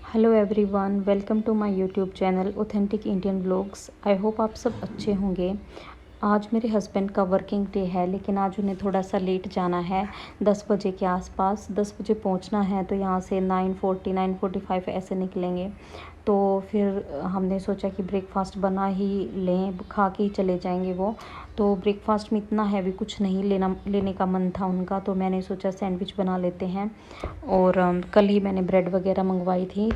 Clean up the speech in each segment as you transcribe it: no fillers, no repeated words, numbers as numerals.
Hello everyone, welcome to my YouTube channel authentic Indian vlogs. I hope आप सब अच्छे होंगे। आज मेरे हस्बैंड का वर्किंग डे है, लेकिन आज उन्हें थोड़ा सा लेट जाना है। 10 बजे के आसपास 10 बजे पहुंचना है, तो यहाँ से 9:40 9:45 ऐसे निकलेंगे। तो फिर हमने सोचा कि ब्रेकफास्ट बना ही लें, खा के ही चले जाएंगे वो। तो ब्रेकफास्ट में इतना हैवी कुछ नहीं लेने का मन था उनका, तो मैंने सोचा सैंडविच बना लेते हैं। और कल ही मैंने ब्रेड वगैरह मंगवाई थी,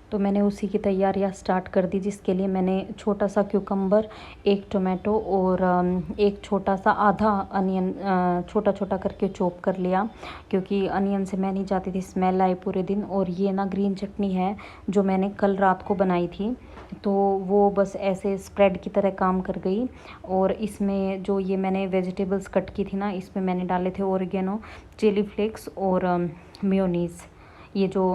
तो मैंने उसी की तैयारियां स्टार्ट कर दी, जिसके लिए मैंने छोटा सा क्यूकम्बर, एक टोमेटो और एक छोटा सा आधा अनियन छोटा छोटा करके चॉप कर लिया, क्योंकि अनियन से मैं नहीं चाहती थी स्मेल आए पूरे दिन। और ये ना ग्रीन चटनी है जो मैंने कल रात को बनाई थी, तो वो बस ऐसे स्प्रेड की तरह काम कर गई। और इसमें जो ये मैंने वेजिटेबल्स कट की थी ना, इसमें मैंने डाले थे ओरिगेनो, चिली फ्लेक्स और मेयोनीज़। ये जो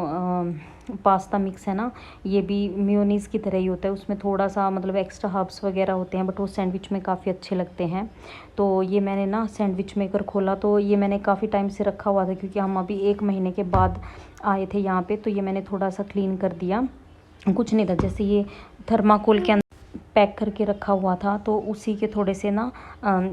पास्ता मिक्स है ना, ये भी मेयोनीज़ की तरह ही होता है। उसमें थोड़ा सा मतलब एक्स्ट्रा हर्ब्स वगैरह होते हैं, बट वो सैंडविच में काफ़ी अच्छे लगते हैं। तो ये मैंने ना सैंडविच मेकर खोला, तो ये मैंने काफ़ी टाइम से रखा हुआ था, क्योंकि हम अभी 1 महीने के बाद आए थे यहाँ पे। तो ये मैंने थोड़ा सा क्लीन कर दिया, कुछ नहीं था। जैसे ये थर्माकोल के पैक करके रखा हुआ था, तो उसी के थोड़े से ना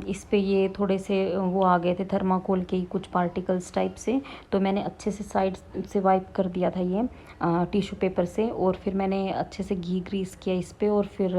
इस पे ये थोड़े से वो आ गए थे, थर्माकोल के ही कुछ पार्टिकल्स टाइप से। तो मैंने अच्छे से साइड से वाइप कर दिया था ये टिश्यू पेपर से। और फिर मैंने अच्छे से घी ग्रीस किया इस पे, और फिर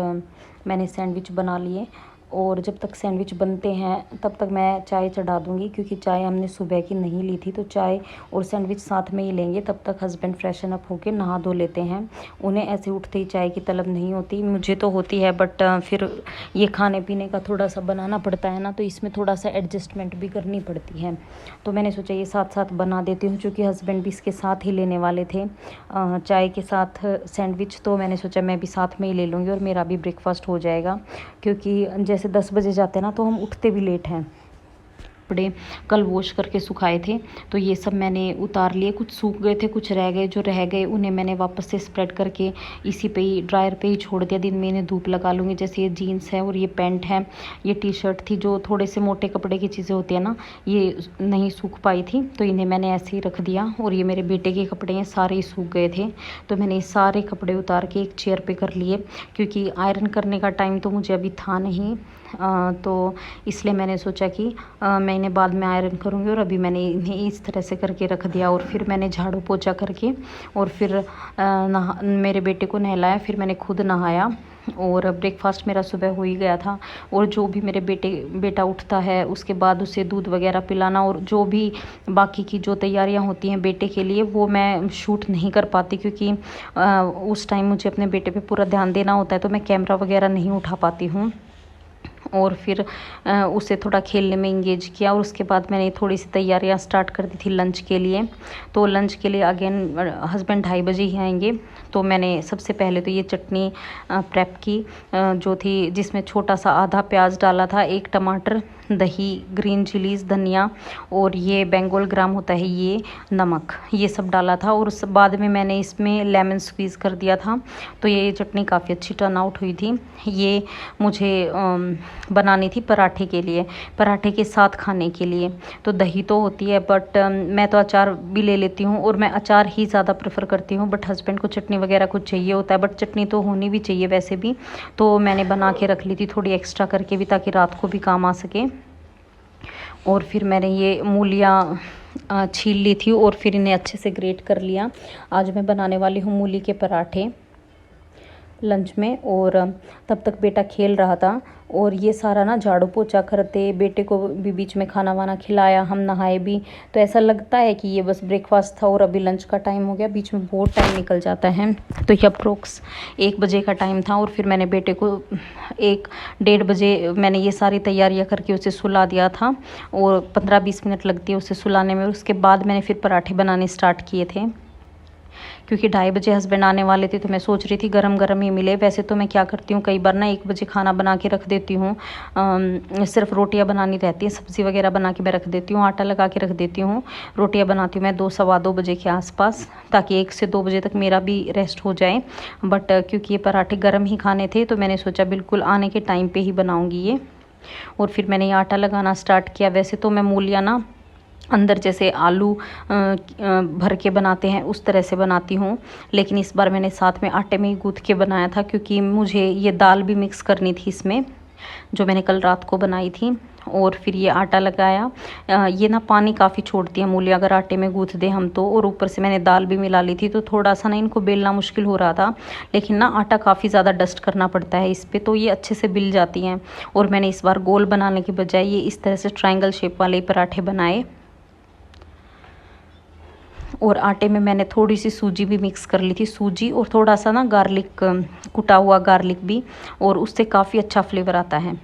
मैंने सैंडविच बना लिए। और जब तक सैंडविच बनते हैं तब तक मैं चाय चढ़ा दूँगी, क्योंकि चाय हमने सुबह की नहीं ली थी, तो चाय और सैंडविच साथ में ही लेंगे। तब तक हस्बैंड फ्रेशन अप होके नहा धो लेते हैं। उन्हें ऐसे उठते ही चाय की तलब नहीं होती, मुझे तो होती है, बट फिर ये खाने पीने का थोड़ा सा बनाना पड़ता है ना, तो इसमें थोड़ा सा एडजस्टमेंट भी करनी पड़ती है। तो मैंने सोचा ये साथ साथ बना देती हूँ, क्योंकि हस्बैंड भी इसके साथ ही लेने वाले थे चाय के साथ सैंडविच। तो मैंने सोचा मैं भी साथ में ही ले लूँगी, और मेरा भी ब्रेकफास्ट हो जाएगा। क्योंकि जैसे 10 बजे जाते हैं ना, तो हम उठते भी लेट हैं। कपड़े कल वॉश करके सुखाए थे, तो ये सब मैंने उतार लिए। कुछ सूख गए थे, कुछ रह गए। जो रह गए उन्हें मैंने वापस से स्प्रेड करके इसी पे ही ड्रायर पे ही छोड़ दिया। दिन में इन्हें धूप लगा लूँगी। जैसे ये जीन्स है और ये पैंट है, ये टी शर्ट थी, जो थोड़े से मोटे कपड़े की चीज़ें होती है ना, ये नहीं सूख पाई थी, तो इन्हें मैंने ऐसे ही रख दिया। और ये मेरे बेटे के कपड़े हैं, सारे ही सूख गए थे, तो मैंने ये सारे कपड़े उतार के एक चेयर पे कर लिए, क्योंकि आयरन करने का टाइम तो मुझे अभी था नहीं। तो इसलिए मैंने सोचा कि मैं इन्हें बाद में आयरन करूँगी, और अभी मैंने इन्हें इस तरह से करके रख दिया। और फिर मैंने झाड़ू पोछा करके, और फिर मेरे बेटे को नहलाया, फिर मैंने खुद नहाया। और ब्रेकफास्ट मेरा सुबह हो ही गया था। और जो भी मेरे बेटा उठता है, उसके बाद उसे दूध वगैरह पिलाना, और जो भी बाकी की जो तैयारियां होती हैं बेटे के लिए, वो मैं शूट नहीं कर पाती, क्योंकि उस टाइम मुझे अपने बेटे पे पूरा ध्यान देना होता है, तो मैं कैमरा वगैरह नहीं उठा पाती हूँ। और फिर उसे थोड़ा खेलने में इंगेज किया, और उसके बाद मैंने थोड़ी सी तैयारियां स्टार्ट कर दी थी लंच के लिए। तो लंच के लिए अगेन हस्बैंड 2:30 बजे ही आएंगे। तो मैंने सबसे पहले तो ये चटनी प्रेप की, जो थी, जिसमें छोटा सा आधा प्याज डाला था, एक टमाटर, दही, ग्रीन चिलीज़, धनिया, और ये बंगाल ग्राम होता है, ये नमक, ये सब डाला था। और उस बाद में मैंने इसमें लेमन स्क्वीज़ कर दिया था। तो ये चटनी काफ़ी अच्छी टर्न आउट हुई थी। ये मुझे बनानी थी पराठे के लिए, पराठे के साथ खाने के लिए। तो दही तो होती है, बट मैं तो अचार भी ले लेती हूँ, और मैं अचार ही ज़्यादा प्रेफर करती हूँ। बट हस्बैंड को चटनी वगैरह कुछ चाहिए होता है, बट चटनी तो होनी भी चाहिए वैसे भी। तो मैंने बना के रख ली थी थोड़ी एक्स्ट्रा करके भी, ताकि रात को भी काम आ सके। और फिर मैंने ये मूलियाँ छील ली थी, और फिर इन्हें अच्छे से ग्रेट कर लिया। आज मैं बनाने वाली हूँ मूली के पराठे लंच में। और तब तक बेटा खेल रहा था, और ये सारा ना झाड़ू पोछा करते, बेटे को भी बीच में खाना वाना खिलाया, हम नहाए भी। तो ऐसा लगता है कि ये बस ब्रेकफास्ट था, और अभी लंच का टाइम हो गया। बीच में बहुत टाइम निकल जाता है। तो ये अप्रोक्स 1 बजे का टाइम था, और फिर मैंने बेटे को 1-1:30 बजे मैंने ये सारी तैयारियां करके उसे सुला दिया था। और 15-20 मिनट लगती है उसे सुलाने में। उसके बाद मैंने फिर पराठे बनाने स्टार्ट किए थे, क्योंकि 2:30 बजे हस्बैंड आने वाले थे। तो मैं सोच रही थी गरम गरम ही मिले। वैसे तो मैं क्या करती हूँ, कई बार ना 1 बजे खाना बना के रख देती हूँ, सिर्फ रोटियां बनानी रहती हैं, सब्ज़ी वगैरह बना के मैं रख देती हूँ, आटा लगा के रख देती हूँ। रोटियां बनाती हूँ मैं 2-2:15 बजे के आसपास, ताकि 1 से 2 बजे तक मेरा भी रेस्ट हो जाए। बट क्योंकि ये पराठे गर्म ही खाने थे, तो मैंने सोचा बिल्कुल आने के टाइम पर ही बनाऊँगी ये। और फिर मैंने ये आटा लगाना स्टार्ट किया। वैसे तो मैं मूलियाँ ना अंदर जैसे आलू भर के बनाते हैं उस तरह से बनाती हूँ। लेकिन इस बार मैंने साथ में आटे में ही गूँथ के बनाया था, क्योंकि मुझे ये दाल भी मिक्स करनी थी इसमें, जो मैंने कल रात को बनाई थी। और फिर ये आटा लगाया। ये ना पानी काफ़ी छोड़ती है मूली अगर आटे में गूँथ दें हम तो। और ऊपर से मैंने दाल भी मिला ली थी, तो थोड़ा सा ना इनको बेलना मुश्किल हो रहा था। लेकिन ना आटा काफ़ी ज़्यादा डस्ट करना पड़ता है इस पे, तो ये अच्छे से बिल जाती हैं। और मैंने इस बार गोल बनाने की बजाय ये इस तरह से ट्रायंगल शेप वाले पराठे बनाए। और आटे में मैंने थोड़ी सी सूजी भी मिक्स कर ली थी, सूजी और थोड़ा सा ना गार्लिक, कुटा हुआ गार्लिक भी, और उससे काफ़ी अच्छा फ्लेवर आता है।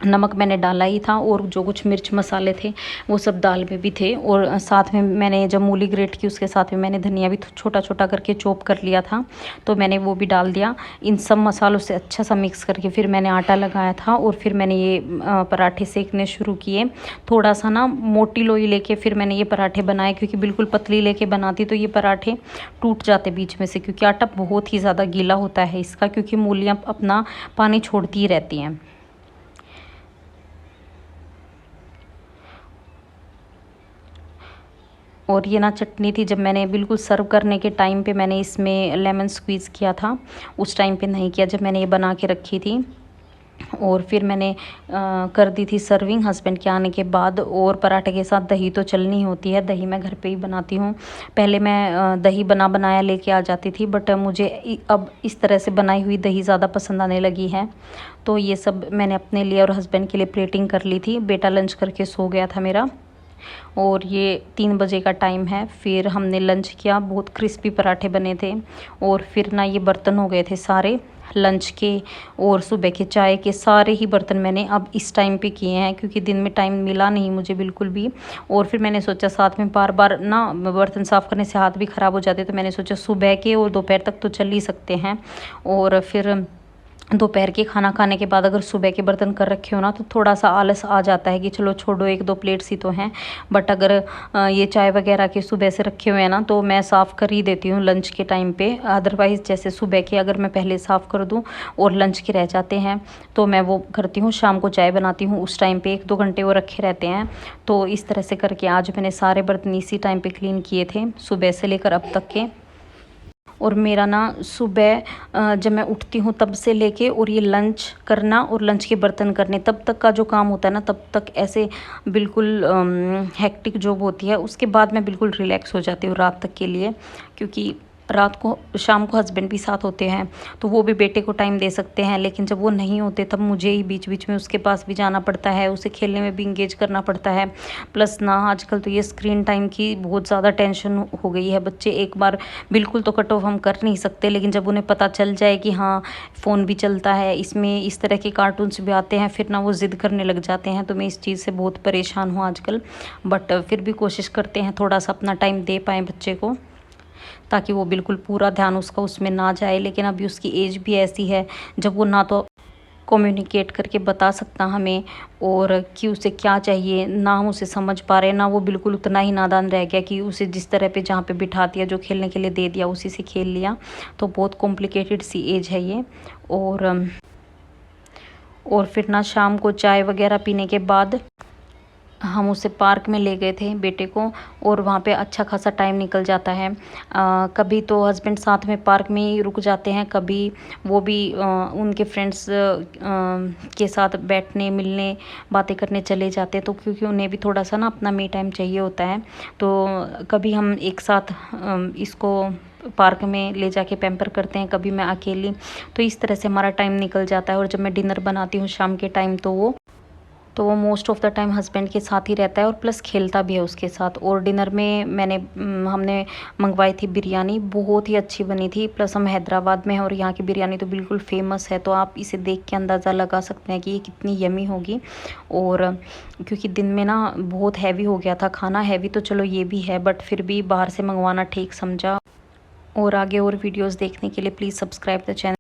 नमक मैंने डाला ही था, और जो कुछ मिर्च मसाले थे वो सब दाल में भी थे। और साथ में मैंने जब मूली ग्रेट की उसके साथ में मैंने धनिया भी छोटा छोटा करके चॉप कर लिया था, तो मैंने वो भी डाल दिया। इन सब मसालों से अच्छा सा मिक्स करके फिर मैंने आटा लगाया था, और फिर मैंने ये पराठे सेकने शुरू किए। थोड़ा सा ना मोटी लोई लेके फिर मैंने ये पराठे बनाए, क्योंकि बिल्कुल पतली लेके बनाती तो ये पराठे टूट जाते बीच में से, क्योंकि आटा बहुत ही ज़्यादा गीला होता है इसका, क्योंकि मूलियाँ अपना पानी छोड़ती ही रहती हैं। और ये ना चटनी थी, जब मैंने बिल्कुल सर्व करने के टाइम पे मैंने इसमें लेमन स्क्वीज़ किया था, उस टाइम पे नहीं किया जब मैंने ये बना के रखी थी। और फिर मैंने कर दी थी सर्विंग हस्बैंड के आने के बाद। और पराठे के साथ दही तो चलनी होती है, दही मैं घर पे ही बनाती हूँ। पहले मैं दही बनाया लेके आ जाती थी, बट मुझे अब इस तरह से बनाई हुई दही ज़्यादा पसंद आने लगी है। तो ये सब मैंने अपने लिए और हस्बैंड के लिए प्लेटिंग कर ली थी। बेटा लंच करके सो गया था मेरा, और ये 3 बजे का टाइम है। फिर हमने लंच किया, बहुत क्रिस्पी पराठे बने थे। और फिर ना ये बर्तन हो गए थे सारे लंच के और सुबह के चाय के, सारे ही बर्तन मैंने अब इस टाइम पे किए हैं, क्योंकि दिन में टाइम मिला नहीं मुझे बिल्कुल भी। और फिर मैंने सोचा साथ में बार बार ना बर्तन साफ़ करने से हाथ भी ख़राब हो जाते, तो मैंने सोचा सुबह के और दोपहर तक तो चल ही सकते हैं। और फिर दोपहर के खाना खाने के बाद अगर सुबह के बर्तन कर रखे हो ना, तो थोड़ा सा आलस आ जाता है कि चलो छोड़ो, 1-2 प्लेट्स ही तो हैं। बट अगर ये चाय वगैरह के सुबह से रखे हुए हैं ना, तो मैं साफ़ कर ही देती हूँ लंच के टाइम पे। अदरवाइज़ जैसे सुबह के अगर मैं पहले साफ़ कर दूँ और लंच के रह जाते हैं, तो मैं वो करती हूँ। शाम को चाय बनाती हूँ, उस टाइम पे 1-2 घंटे वो रखे रहते हैं। तो इस तरह से करके आज मैंने सारे बर्तन इसी टाइम पे क्लीन किए थे, सुबह से लेकर अब तक के। और मेरा ना सुबह जब मैं उठती हूँ तब से लेके और ये लंच करना और लंच के बर्तन करने तब तक का जो काम होता है ना, तब तक ऐसे बिल्कुल हेक्टिक जॉब होती है। उसके बाद मैं बिल्कुल रिलैक्स हो जाती हूँ रात तक के लिए, क्योंकि रात को शाम को हस्बैंड भी साथ होते हैं, तो वो भी बेटे को टाइम दे सकते हैं। लेकिन जब वो नहीं होते तब मुझे ही बीच बीच में उसके पास भी जाना पड़ता है, उसे खेलने में भी इंगेज करना पड़ता है। प्लस ना आजकल तो ये स्क्रीन टाइम की बहुत ज़्यादा टेंशन हो गई है। बच्चे एक बार बिल्कुल तो कट ऑफ हम कर नहीं सकते, लेकिन जब उन्हें पता चल जाए कि हाँ फ़ोन भी चलता है, इसमें इस तरह के कार्टून्स भी आते हैं, फिर ना वो ज़िद करने लग जाते हैं। तो मैं इस चीज़ से बहुत परेशान हूँ आजकल। बट फिर भी कोशिश करते हैं थोड़ा सा अपना टाइम दे पाएँ बच्चे को, ताकि वो बिल्कुल पूरा ध्यान उसका उसमें ना जाए। लेकिन अभी उसकी एज भी ऐसी है जब वो ना तो कम्युनिकेट करके बता सकता हमें और कि उसे क्या चाहिए, ना हम उसे समझ पा रहे, ना वो बिल्कुल उतना ही नादान रह गया कि उसे जिस तरह पे जहाँ पे बिठा दिया, जो खेलने के लिए दे दिया उसी से खेल लिया। तो बहुत कॉम्प्लिकेटेड सी एज है ये। और फिर ना शाम को चाय वगैरह पीने के बाद हम उसे पार्क में ले गए थे बेटे को, और वहाँ पे अच्छा खासा टाइम निकल जाता है। कभी तो हस्बैंड साथ में पार्क में ही रुक जाते हैं, कभी वो भी उनके फ्रेंड्स के साथ बैठने मिलने बातें करने चले जाते हैं। तो क्योंकि उन्हें भी थोड़ा सा ना अपना मी टाइम चाहिए होता है, तो कभी हम एक साथ इसको पार्क में ले जाके पैम्पर करते हैं, कभी मैं अकेली। तो इस तरह से हमारा टाइम निकल जाता है। और जब मैं डिनर बनाती हूँ शाम के टाइम, तो वो most of the time husband के साथ ही रहता है और प्लस खेलता भी है उसके साथ। और डिनर में हमने मंगवाई थी बिरयानी, बहुत ही अच्छी बनी थी। प्लस हम हैदराबाद में हैं और यहाँ की बिरयानी तो बिल्कुल फ़ेमस है, तो आप इसे देख के अंदाज़ा लगा सकते हैं कि ये कितनी यमी होगी। और क्योंकि दिन में ना बहुत हैवी हो गया था खाना, हैवी तो चलो ये भी है, बट फिर भी बाहर से मंगवाना ठीक समझा। और आगे और वीडियोज़ देखने के लिए प्लीज़ सब्सक्राइब द चैनल।